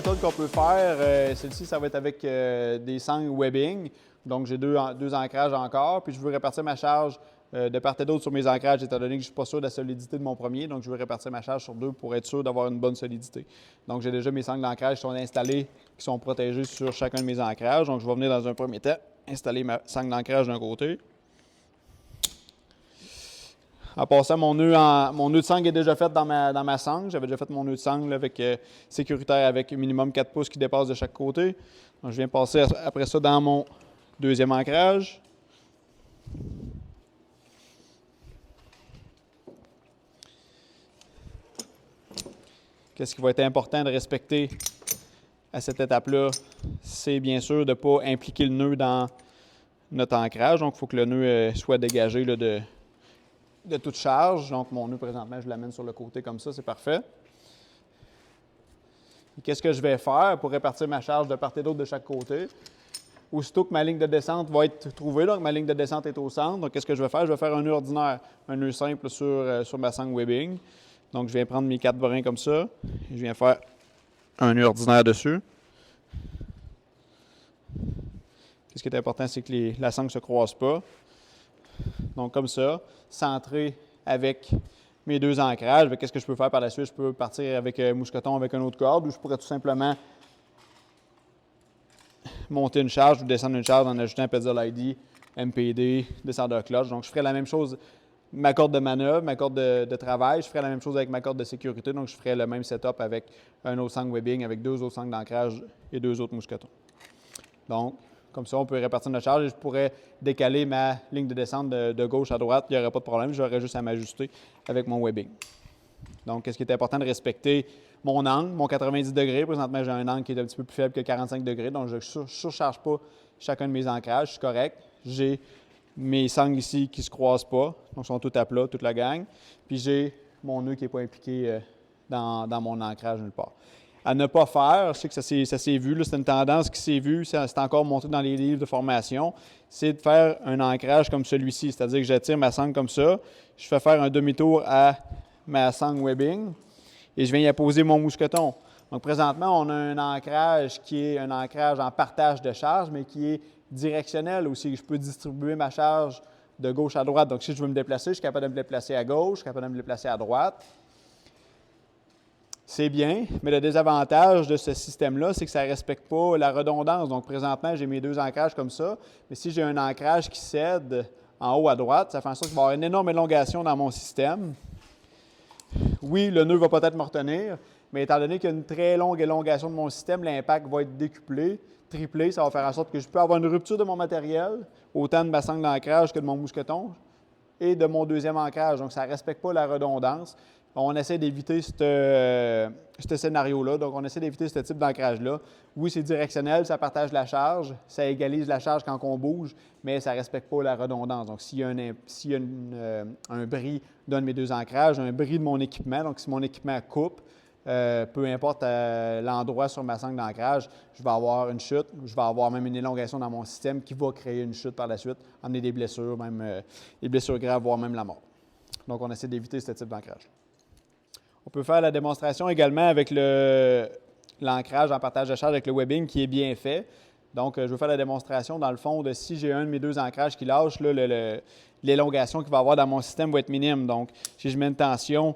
méthode qu'on peut faire. Celle-ci, ça va être avec des sangles webbing. Donc, j'ai deux ancrages encore. Puis, je veux répartir ma charge de part et d'autre sur mes ancrages, étant donné que je ne suis pas sûr de la solidité de mon premier. Donc, je veux répartir ma charge sur deux pour être sûr d'avoir une bonne solidité. Donc, j'ai déjà mes sangles d'ancrage qui sont installées, qui sont protégées sur chacun de mes ancrages. Donc, je vais venir dans un premier temps installer ma sangle d'ancrage d'un côté. En passant, mon nœud de sangle est déjà fait dans ma sangle. J'avais déjà fait mon nœud de sangle avec sécuritaire avec minimum 4 pouces qui dépassent de chaque côté. Donc, je viens passer après ça dans mon deuxième ancrage. Qu'est-ce qui va être important de respecter à cette étape-là? C'est bien sûr de ne pas impliquer le nœud dans notre ancrage. Donc, il faut que le nœud soit dégagé là, de toute charge. Donc, mon nœud, présentement, je l'amène sur le côté comme ça, c'est parfait. Qu'est-ce que je vais faire pour répartir ma charge de part et d'autre de chaque côté? Aussitôt que ma ligne de descente va être trouvée, donc ma ligne de descente est au centre, donc qu'est-ce que je vais faire? Je vais faire un nœud ordinaire, un nœud simple sur ma sangle webbing. Donc, je viens prendre mes 4 brins comme ça, et je viens faire un nœud ordinaire dessus. Ce qui est important, c'est que la sangle ne se croise pas. Donc, comme ça, centré avec mes deux ancrages. Qu'est-ce que je peux faire par la suite? Je peux partir avec mousqueton avec une autre corde ou je pourrais tout simplement monter une charge ou descendre une charge en ajoutant un pedal ID, MPD, descendeur clutch. Donc, je ferai la même chose, ma corde de manœuvre, ma corde de travail. Je ferai la même chose avec ma corde de sécurité. Donc, je ferai le même setup avec un autre sangle webbing, avec 2 autres sangles d'ancrage et 2 autres mousquetons. Donc, comme ça, on peut répartir notre charge et je pourrais décaler ma ligne de descente de gauche à droite. Il n'y aurait pas de problème. J'aurais juste à m'ajuster avec mon webbing. Donc, ce qui est important de respecter mon angle, mon 90 degrés. Présentement, j'ai un angle qui est un petit peu plus faible que 45 degrés. Donc, je ne surcharge pas chacun de mes ancrages. Je suis correct. J'ai mes sangles ici qui ne se croisent pas. Donc, ils sont tout à plat, toute la gang. Puis, j'ai mon nœud qui n'est pas impliqué dans mon ancrage nulle part. À ne pas faire, je sais que ça s'est vu, c'est une tendance qui s'est vue, c'est encore montré dans les livres de formation, c'est de faire un ancrage comme celui-ci, c'est-à-dire que j'attire ma sangle comme ça, je fais faire un demi-tour à ma sangle webbing et je viens y apposer mon mousqueton. Donc présentement, on a un ancrage qui est un ancrage en partage de charge, mais qui est directionnel aussi. Je peux distribuer ma charge de gauche à droite. Donc si je veux me déplacer, je suis capable de me déplacer à gauche, je suis capable de me déplacer à droite. C'est bien, mais le désavantage de ce système-là, c'est que ça ne respecte pas la redondance. Donc, présentement, j'ai mes 2 ancrages comme ça, mais si j'ai un ancrage qui cède en haut à droite, ça fait en sorte qu'il va y avoir une énorme élongation dans mon système. Oui, le nœud va peut-être me retenir, mais étant donné qu'il y a une très longue élongation de mon système, l'impact va être décuplé, triplé. Ça va faire en sorte que je peux avoir une rupture de mon matériel, autant de ma sangle d'ancrage que de mon mousqueton, et de mon deuxième ancrage. Donc, ça ne respecte pas la redondance. On essaie d'éviter ce scénario-là. Donc, on essaie d'éviter ce type d'ancrage-là. Oui, c'est directionnel, ça partage la charge, ça égalise la charge quand on bouge, mais ça ne respecte pas la redondance. Donc, s'il y a un bris d'un de mes 2 ancrages, un bris de mon équipement, donc si mon équipement coupe, peu importe l'endroit sur ma sangle d'ancrage, je vais avoir une chute, je vais avoir même une élongation dans mon système qui va créer une chute par la suite, amener des blessures, même des blessures graves, voire même la mort. Donc, on essaie d'éviter ce type d'ancrage. On peut faire la démonstration également avec l'ancrage en partage de charge avec le webbing qui est bien fait. Donc, je vais faire la démonstration dans le fond de si j'ai un de mes 2 ancrages qui lâche, l'élongation qu'il va y avoir dans mon système va être minime. Donc, si je mets une tension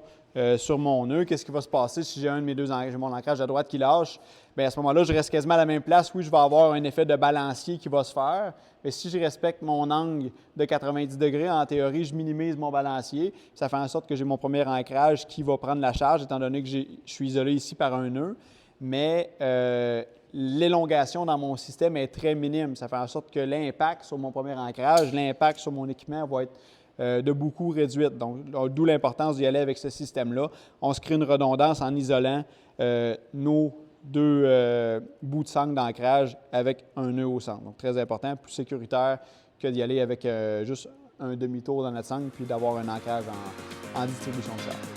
sur mon nœud, qu'est-ce qui va se passer si j'ai un de mes 2 ancrages, mon ancrage à droite qui lâche? Bien, à ce moment-là, je reste quasiment à la même place. Oui, je vais avoir un effet de balancier qui va se faire, mais si je respecte mon angle de 90 degrés, en théorie, je minimise mon balancier. Ça fait en sorte que j'ai mon premier ancrage qui va prendre la charge, étant donné que je suis isolé ici par un nœud. Mais l'élongation dans mon système est très minime. Ça fait en sorte que l'impact sur mon premier ancrage, l'impact sur mon équipement va être de beaucoup réduite. Donc, d'où l'importance d'y aller avec ce système-là. On se crée une redondance en isolant nos 2 bouts de sangle d'ancrage avec un nœud au centre. Donc, très important, plus sécuritaire que d'y aller avec juste un demi-tour dans notre sangle puis d'avoir un ancrage en distribution de charge.